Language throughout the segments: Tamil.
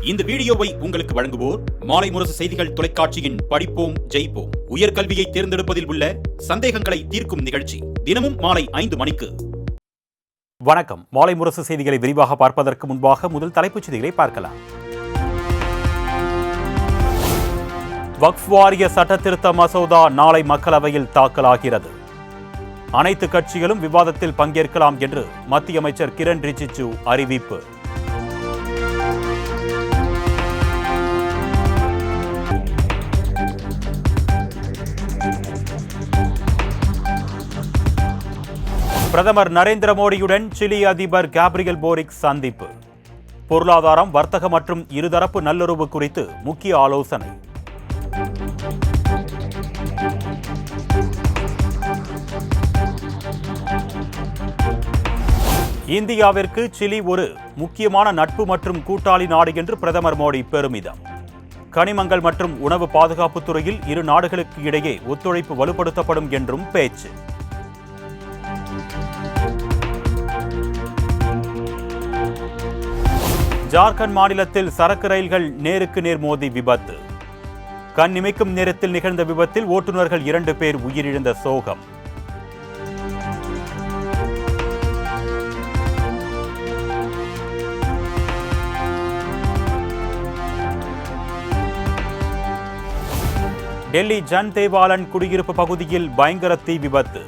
இந்த வீடியோவை உங்களுக்கு வழங்குவோர் மாலை முரசு செய்திகள் தொலைக்காட்சியின் படிப்போம் ஜெயிப்போம் உயர்கல்வியை தேர்ந்தெடுப்பதில் உள்ள சந்தேகங்களை தீர்க்கும் நிகழ்ச்சி தினமும் மாலை 5 மணிக்கு. வணக்கம். மாலை முரசு செய்திகளை விரிவாக பார்ப்பதற்கு முன்பாக முதல் தலைப்புச் செய்திகளை பார்க்கலாம். வக்ஃப் வாரிய சட்ட திருத்த மசோதா நாளை மக்களவையில் தாக்கலாகிறது. அனைத்து கட்சிகளும் விவாதத்தில் பங்கேற்கலாம் என்று மத்திய அமைச்சர் கிரண் ரிஜிஜு அறிவிப்பு. பிரதமர் நரேந்திர மோடியுடன் சிலி அதிபர் கேப்ரியல் போரிக் சந்திப்பு. பொருளாதாரம், வர்த்தகம் மற்றும் இருதரப்பு நல்லுறவு குறித்து முக்கிய ஆலோசனை. இந்தியாவிற்கு சிலி ஒரு முக்கியமான நட்பு மற்றும் கூட்டாளி நாடு என்று பிரதமர் மோடி பெருமிதம். கனிமங்கள் மற்றும் உணவு பாதுகாப்பு துறையில் இரு நாடுகளுக்கு இடையே ஒத்துழைப்பு வலுப்படுத்தப்படும் என்றும் பேச்சு. ஜார்க்கண்ட் மாநிலத்தில் சரக்கு ரயில்கள் நேருக்கு நேர் மோதி விபத்து. கண் இமைக்கும் நேரத்தில் நிகழ்ந்த விபத்தில் ஓட்டுநர்கள் 2 பேர் உயிரிழந்த சோகம். டெல்லி ஜன் தேவாலன் குடியிருப்பு பகுதியில் பயங்கர தீ விபத்து.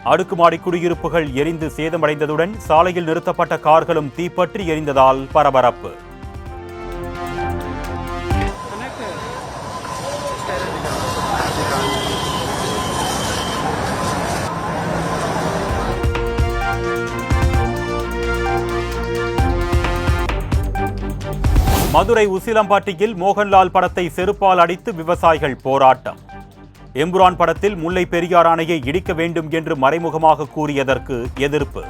அடுக்குமாடி குடியிருப்புகள் எரிந்து சேதமடைந்ததுடன் சாலையில் நிறுத்தப்பட்ட கார்களும் தீப்பற்றி எரிந்ததால் பரபரப்பு. மதுரை உசிலம்பட்டியில் மோகன்லால் படத்தை செருப்பால் அடித்து விவசாயிகள் போராட்டம். எம்புரான் படத்தில் முல்லை பெரியார் அணையை இடிக்க வேண்டும் என்று மறைமுகமாக கூறியதற்கு எதிர்ப்பு.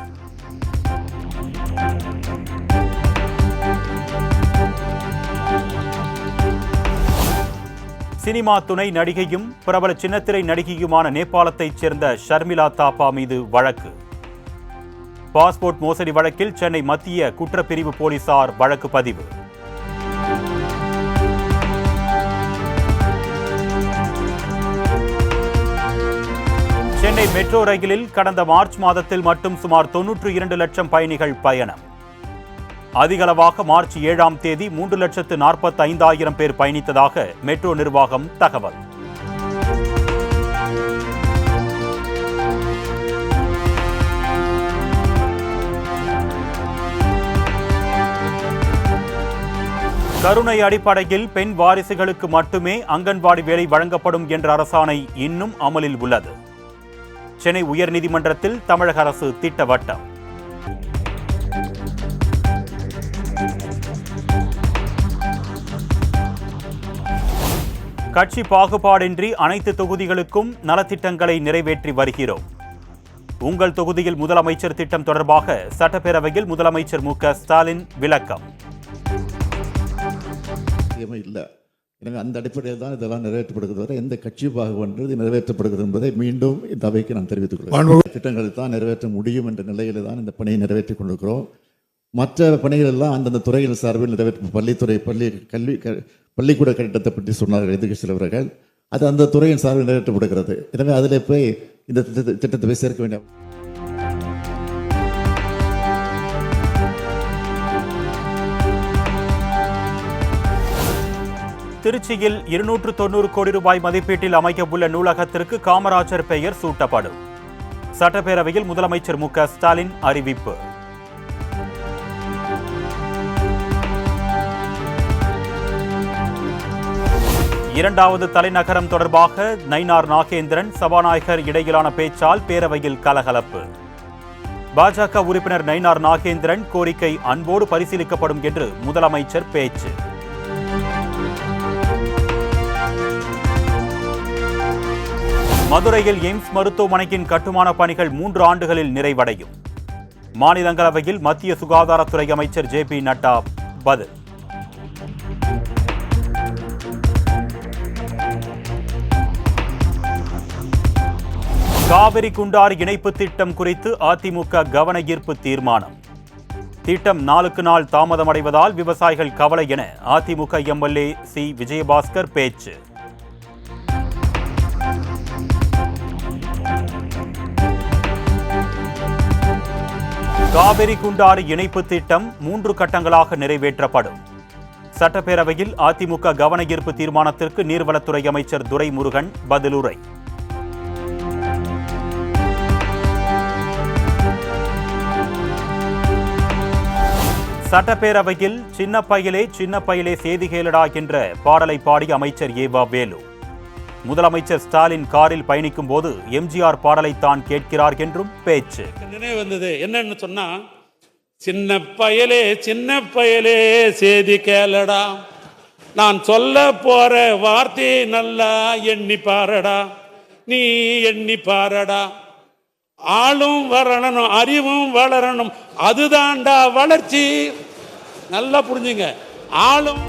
சினிமா துணை நடிகையும் பிரபல சின்னத்திரை நடிகையுமான நேபாளத்தைச் சேர்ந்த ஷர்மிளா தாப்பா மீது வழக்கு. பாஸ்போர்ட் மோசடி வழக்கில் சென்னை மத்திய குற்றப்பிரிவு போலீசார் வழக்கு பதிவு. சென்னை மெட்ரோ ரயிலில் கடந்த மார்ச் மாதத்தில் மட்டும் சுமார் 92 லட்சம் பயணிகள் பயணம். அதிகளவாக மார்ச் 7ஆம் தேதி 3,45,000 பேர் பயணித்ததாக மெட்ரோ நிர்வாகம் தகவல். கருணை அடிப்படையில் பெண் வாரிசுகளுக்கு மட்டுமே அங்கன்வாடி வேலை வழங்கப்படும் என்ற அரசாணை இன்னும் அமலில் உள்ளது. சென்னை உயர்நீதிமன்றத்தில் தமிழக அரசு திட்டவட்டம். கட்சி பாகுபாடின்றி அனைத்து தொகுதிகளுக்கும் நலத்திட்டங்களை நிறைவேற்றி வருகிறோம். உங்கள் தொகுதியில் முதலமைச்சர் திட்டம் தொடர்பாக சட்டப்பேரவையில் முதலமைச்சர் மு.க.ஸ்டாலின் விளக்கம். எனவே அந்த அடிப்படையில் தான் இதெல்லாம் நிறைவேற்றப்படுகிறது வரை எந்த கட்சி பாகுபாடு நிறைவேற்றப்படுகிறது என்பதை மீண்டும் இந்த அவைக்கு நான் தெரிவித்துக் கொள்கிறேன். திட்டங்களை தான் நிறைவேற்ற முடியும் என்ற நிலையில தான் இந்த பணியை நிறைவேற்றிக் கொண்டிருக்கிறோம். மற்ற பணிகள் எல்லாம் அந்தந்த துறைகள் சார்பில் நிறைவேற்றும். பள்ளிக்கூட கட்டிடத்தை பற்றி சொன்னார்கள் எதிர்க்கட்சி தலைவர்கள். அது அந்த துறையின் சார்பில் நிறைவேற்றப்படுகிறது. எனவே அதில் போய் இந்த திட்டத்தை போய் சேர்க்க வேண்டாம். திருச்சியில் 290 கோடி ரூபாய் மதிப்பீட்டில் அமைக்கவுள்ள நூலகத்திற்கு காமராஜர் பெயர் சூட்டப்படும். சட்டப்பேரவையில் முதலமைச்சர் மு.க.ஸ்டாலின் அறிவிப்பு. இரண்டாவது தலைநகரம் தொடர்பாக நயினார் நாகேந்திரன் சபாநாயகர் இடையிலான பேச்சால் பேரவையில் கலகலப்பு. பாஜக உறுப்பினர் நயினார் நாகேந்திரன் கோரிக்கை அன்போடு பரிசீலிக்கப்படும் என்று முதலமைச்சர் பேச்சு. மதுரையில் எய்ம்ஸ் மருத்துவமனையின் கட்டுமான பணிகள் 3 ஆண்டுகளில் நிறைவடையும். மாநிலங்களவையில் மத்திய சுகாதாரத்துறை அமைச்சர் ஜே.பி. நட்டா பதில். காவிரி குண்டாறு இணைப்பு திட்டம் குறித்து அதிமுக கவன ஈர்ப்பு தீர்மானம். திட்டம் நாளுக்கு நாள் தாமதமடைவதால் விவசாயிகள் கவலை என அதிமுக எம்எல்ஏ சி விஜயபாஸ்கர் பேச்சு. காவிரி குண்டாறு இணைப்பு திட்டம் 3 கட்டங்களாக நிறைவேற்றப்படும். சட்டப்பேரவையில் அதிமுக கவன ஈர்ப்பு தீர்மானத்திற்கு நீர்வளத்துறை அமைச்சர் துரைமுருகன் பதிலுரை. சட்டப்பேரவையில் சின்ன பயலே செய்தி கேளடா என்ற பாடலை பாடிய அமைச்சர் ஏவா வேலு. முதலமைச்சர் ஸ்டாலின் காரில் பயணிக்கும் போது எம்ஜிஆர் பாடலைத்தான் கேட்கிறார் என்றும் பேச்சு. நினைவு வந்தது என்னன்னு சொன்னா, சின்ன பயலே செய்தி கேளடா, நான் சொல்ல போற வார்த்தை நல்லா எண்ணி பாரடா, நீ எண்ணி பாரடா, ஆளும் வரணும் அறிவும் வளரணும், அதுதான்டா வளர்ச்சி. நல்லா புரிஞ்சுங்க. ஆளும்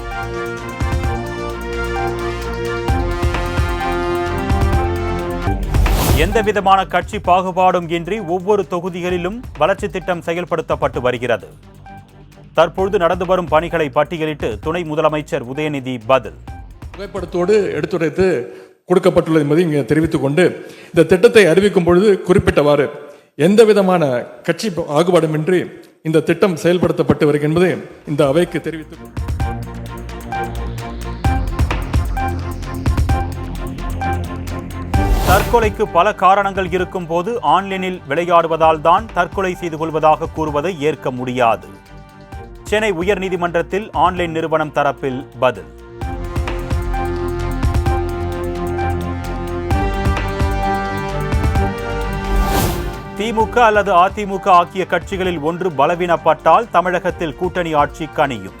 எந்தவிதமான கட்சி பாகுபாடும் இன்றி ஒவ்வொரு தொகுதிகளிலும் வளர்ச்சி திட்டம் செயல்படுத்தப்பட்டு வருகிறது. தற்பொழுது நடந்து வரும் பணிகளை பட்டியலிட்டு துணை முதலமைச்சர் உதயநிதி பதில். புகைப்படத்தோடு எடுத்துரைத்து கொடுக்கப்பட்டுள்ளது என்பதை இங்கே தெரிவித்துக் கொண்டு, இந்த திட்டத்தை அறிவிக்கும் பொழுது குறிப்பிட்டவாறு எந்தவிதமான கட்சி பாகுபாடுமின்றி இந்த திட்டம் செயல்படுத்தப்பட்டு வருகிறது என்பதை இந்த அவைக்கு தெரிவித்துக் தற்கொலைக்கு பல காரணங்கள் இருக்கும் போது ஆன்லைனில் விளையாடுவதால் தான் தற்கொலை செய்து கொள்வதாக கூறுவதை ஏற்க முடியாது. சென்னை உயர்நீதிமன்றத்தில் ஆன்லைன் நிறுவனம் தரப்பில் பதில். திமுக அல்லது அதிமுக ஆகிய கட்சிகளில் ஒன்று பலவீனப்பட்டால் தமிழகத்தில் கூட்டணி ஆட்சி கனியும்.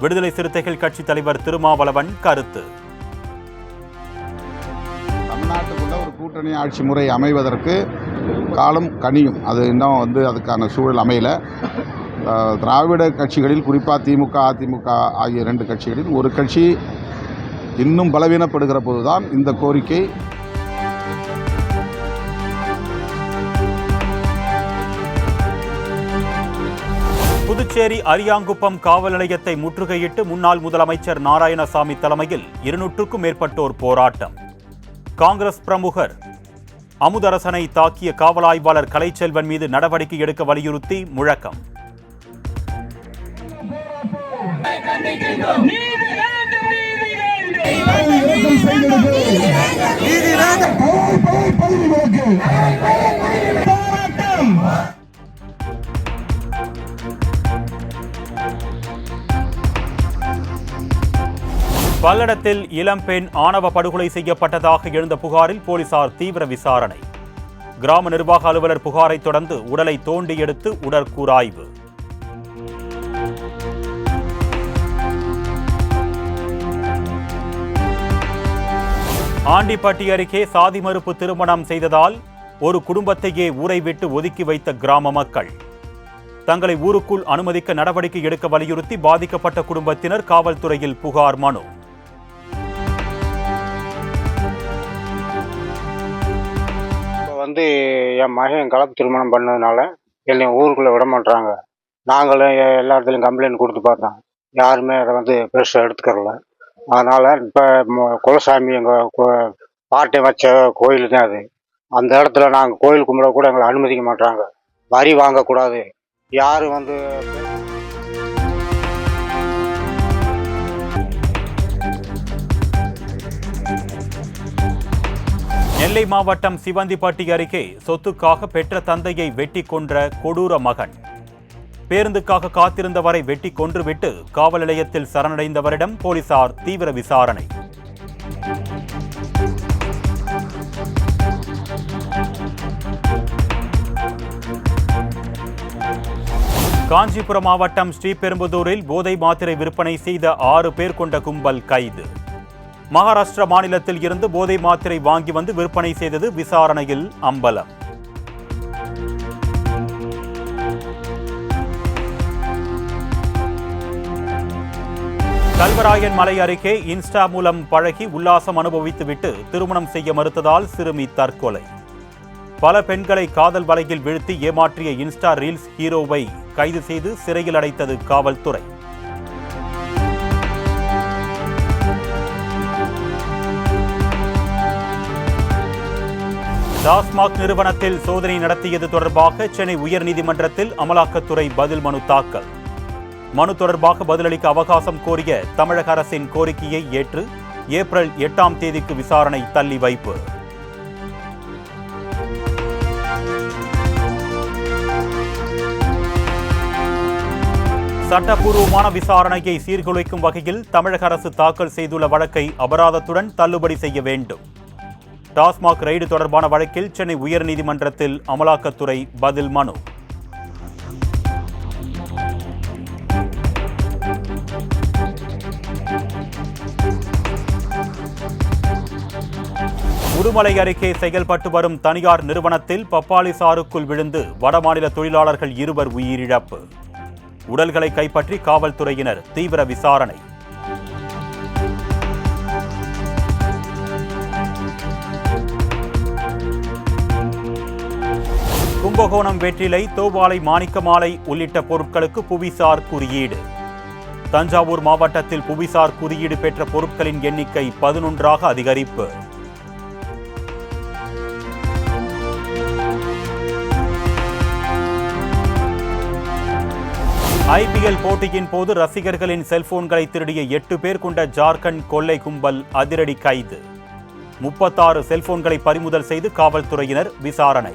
விடுதலை சிறுத்தைகள் கட்சி தலைவர் திருமாவளவன் கருத்து. தமிழ்நாட்டுக்குள்ள ஒரு கூட்டணி ஆட்சி முறை அமைவதற்கு காலம் கனியும். அது இன்னும் அதுக்கான சூழல் அமையல. திராவிட கட்சிகளில் குறிப்பாக திமுக அதிமுக ஆகிய 2 கட்சிகளில் ஒரு கட்சி இன்னும் பலவீனப்படுகிற போதுதான் இந்த கோரிக்கை. புதுச்சேரி அரியாங்குப்பம் காவல் நிலையத்தை முற்றுகையிட்டு முன்னாள் முதலமைச்சர் நாராயணசாமி தலைமையில் 200க்கும் மேற்பட்டோர் போராட்டம். காங்கிரஸ் பிரமுகர் அமுதரசனை தாக்கிய காவல் ஆய்வாளர் கலைச்செல்வன் மீது நடவடிக்கை எடுக்க வலியுறுத்தி முழக்கம். பல்லடத்தில் இளம்பெண் ஆணவ படுகொலை செய்யப்பட்டதாக எழுந்த புகாரில் போலீசார் தீவிர விசாரணை. கிராம நிர்வாக அலுவலர் புகாரை தொடர்ந்து உடலை தோண்டி எடுத்து உடற்கூறாய்வு. ஆண்டிப்பட்டி அருகே சாதி மறுப்பு திருமணம் செய்ததால் ஒரு குடும்பத்தையே ஊரை விட்டு ஒதுக்கி வைத்த கிராம மக்கள். தங்களை ஊருக்குள் அனுமதிக்க நடவடிக்கை எடுக்க வலியுறுத்தி பாதிக்கப்பட்ட குடும்பத்தினர் காவல்துறையில் புகார் மனு. என் மகன் கலப்பு திருமணம் பண்ணதுனால என்னை ஊருக்குள்ளே விட மாட்டாங்க. நாங்களும் எல்லா இடத்துலையும் கம்ப்ளைண்ட் கொடுத்து பார்த்தோம். யாருமே அதை பெருசாக எடுத்துக்கிறல. அதனால் இப்போ குலசாமி எங்கள் பாட்டை வச்ச கோயில் தான் அது. அந்த இடத்துல நாங்கள் கோயில் கும்பிட கூட எங்களை அனுமதிக்க மாட்டாங்க. வரி வாங்கக்கூடாது. யாரும் நெல்லை மாவட்டம் சிவந்திப்பட்டி அருகே சொத்துக்காக பெற்ற தந்தையை வெட்டி கொன்ற கொடூர மகன். பேருந்துக்காக காத்திருந்தவரை வெட்டி கொன்றுவிட்டு காவல் நிலையத்தில் சரணடைந்தவரிடம் போலீசார் தீவிர விசாரணை. காஞ்சிபுரம் மாவட்டம் ஸ்ரீபெரும்புதூரில் போதை மாத்திரை விற்பனை செய்த 6 பேர் கொண்ட கும்பல் கைது. மகாராஷ்டிரா மாநிலத்தில் இருந்து போதை மாத்திரை வாங்கி வந்து விற்பனை செய்தது விசாரணையில் அம்பலம். கல்வராயன் மலை அருகே இன்ஸ்டா மூலம் பழகி உல்லாசம் அனுபவித்துவிட்டு திருமணம் செய்ய மறுத்ததால் சிறுமி தற்கொலை. பல பெண்களை காதல் வலையில் வீழ்த்தி ஏமாற்றிய இன்ஸ்டா ரீல்ஸ் ஹீரோவை கைது செய்து சிறையில் அடைத்தது காவல்துறை. டாஸ்மாக் நிறுவனத்தில் சோதனை நடத்தியது தொடர்பாக சென்னை உயர்நீதிமன்றத்தில் அமலாக்கத்துறை பதில் மனு தாக்கல். மனு தொடர்பாக பதிலளிக்க அவகாசம் கோரிய தமிழக அரசின் கோரிக்கையை ஏற்று ஏப்ரல் 8ஆம் தேதிக்கு விசாரணை தள்ளி வைப்பு. சட்டப்பூர்வமான விசாரணையை சீர்குலைக்கும் வகையில் தமிழக அரசு தாக்கல் செய்துள்ள வழக்கை அபராதத்துடன் தள்ளுபடி செய்ய வேண்டும். டாஸ்மாக் ரெய்டு தொடர்பான வழக்கில் சென்னை உயர்நீதிமன்றத்தில் அமலாக்கத்துறை பதில் மனு. உடுமலை அருகே செயல்பட்டு வரும் தனியார் நிறுவனத்தில் பப்பாளி சாறுக்குள் விழுந்து வடமாநில தொழிலாளர்கள் 2 உயிரிழப்பு. உடல்களை கைப்பற்றி காவல்துறையினர் தீவிர விசாரணை. கும்பகோணம் வெற்றிலை, தோவாளை மாணிக்கமாலை உள்ளிட்ட பொருட்களுக்கு புவிசார் குறியீடு. தஞ்சாவூர் மாவட்டத்தில் புவிசார் குறியீடு பெற்ற பொருட்களின் எண்ணிக்கை 11ஆக அதிகரிப்பு. IPL போட்டியின் போது ரசிகர்களின் செல்போன்களை திருடிய 8 பேர் கொண்ட ஜார்க்கண்ட் கொள்ளை கும்பல் அதிரடி கைது. 36 செல்போன்களை பறிமுதல் செய்து காவல்துறையினர் விசாரணை.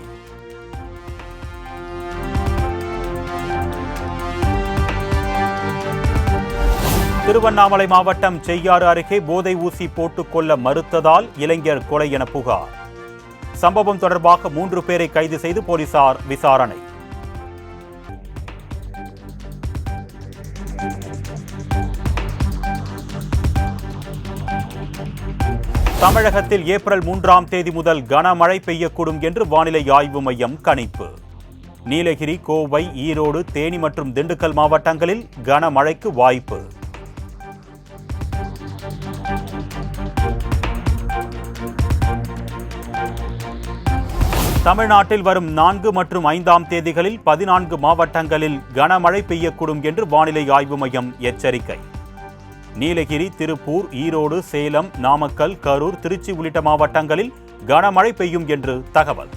திருவண்ணாமலை மாவட்டம் செய்யாறு அருகே போதை ஊசி போட்டுக் கொள்ள மறுத்ததால் இளைஞர் கொலை என புகார். சம்பவம் தொடர்பாக 3 பேரை கைது செய்து போலீசார் விசாரணை. தமிழகத்தில் ஏப்ரல் 3ஆம் தேதி முதல் கனமழை பெய்யக்கூடும் என்று வானிலை ஆய்வு மையம் கணிப்பு. நீலகிரி, கோவை, ஈரோடு, தேனி மற்றும் திண்டுக்கல் மாவட்டங்களில் கனமழைக்கு வாய்ப்பு. தமிழ்நாட்டில் வரும் 4 மற்றும் 5ஆம் தேதிகளில் 14 மாவட்டங்களில் கனமழை பெய்யக்கூடும் என்று வானிலை ஆய்வு மையம் எச்சரிக்கை. நீலகிரி, திருப்பூர், ஈரோடு, சேலம், நாமக்கல், கரூர், திருச்சி உள்ளிட்ட மாவட்டங்களில் கனமழை பெய்யும் என்று தகவல்.